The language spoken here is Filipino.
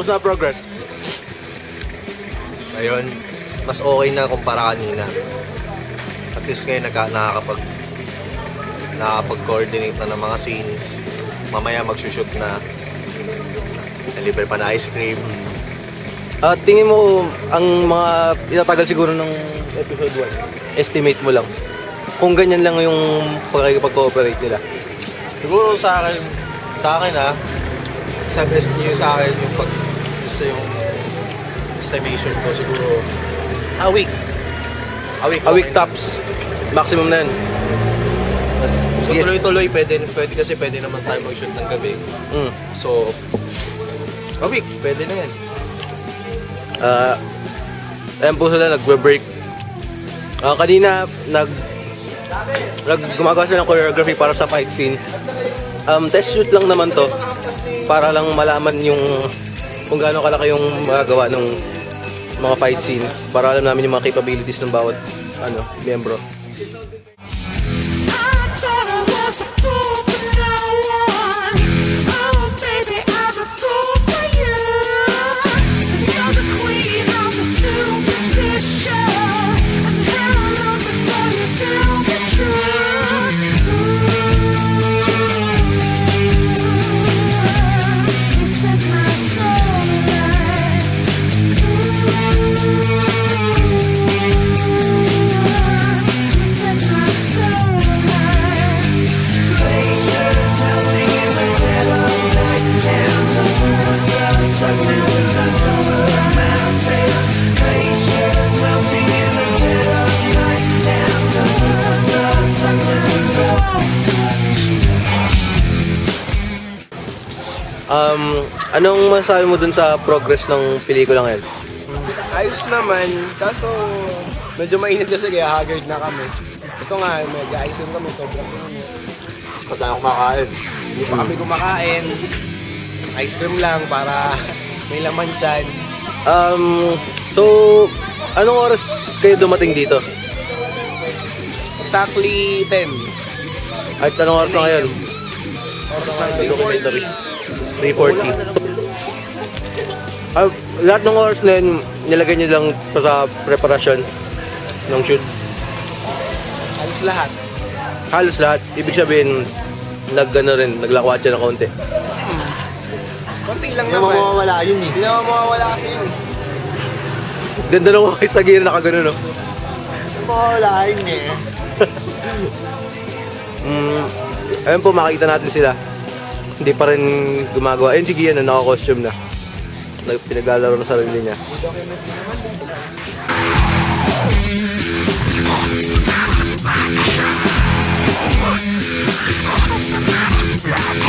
Kamusta na progress? Ayun, mas okay na kumpara kanina. At least ngayon nakakapag-coordinate na ng mga scenes. Mamaya magsushoot na. Deliver pa na ice cream. Tingin mo ang mga itatagal siguro ng episode 1? Estimate mo lang. Kung ganyan lang yung pag-cooperate nila. Siguro sa akin sa akin yung estimation ko siguro a week Okay tops. Maximum na yun. So tuloy-tuloy pwede kasi pwede naman tayo mag-shoot ng gabi. So a week pwede na yan. Ayan po sila nagbe-break. Kanina gumagawa sila ng choreography para sa fight scene. Test shoot lang naman to para lang malaman yung kung gaano kalaki yung magagawa ng mga fight scene, para alam namin yung mga capabilities ng bawat miyembro. Anong masasabi mo dun sa progress ng pelikula ngayon? Ayos naman, kaso medyo mainit kasi kaya haggard na kami. Ito nga, medyo ice kami, sobrang mainit. Pa tayo kumakain. Hindi pa kami kumakain. Ice cream lang para may laman tiyan. So, anong oras kayo dumating dito? Exactly 10. At anong oras na ngayon? Oras na 3:40. Lahat ng oras na yun, nilagay nyo lang sa preparasyon ng shoot? Halos lahat. Halos lahat? Ibig sabihin, naglakwatsa na konti? Konti lang naman. Hindi mawawala yun eh. Hindi naman mawawala kasi yun. Ganda nung kayo sa gear nakagano, no? Hindi mawawala yun eh. Ayun po, makikita natin sila. Hindi pa rin gumagawa. Ayun, sige yan, naka-costume na. Pinaglalaro na sarili niya. Yeah.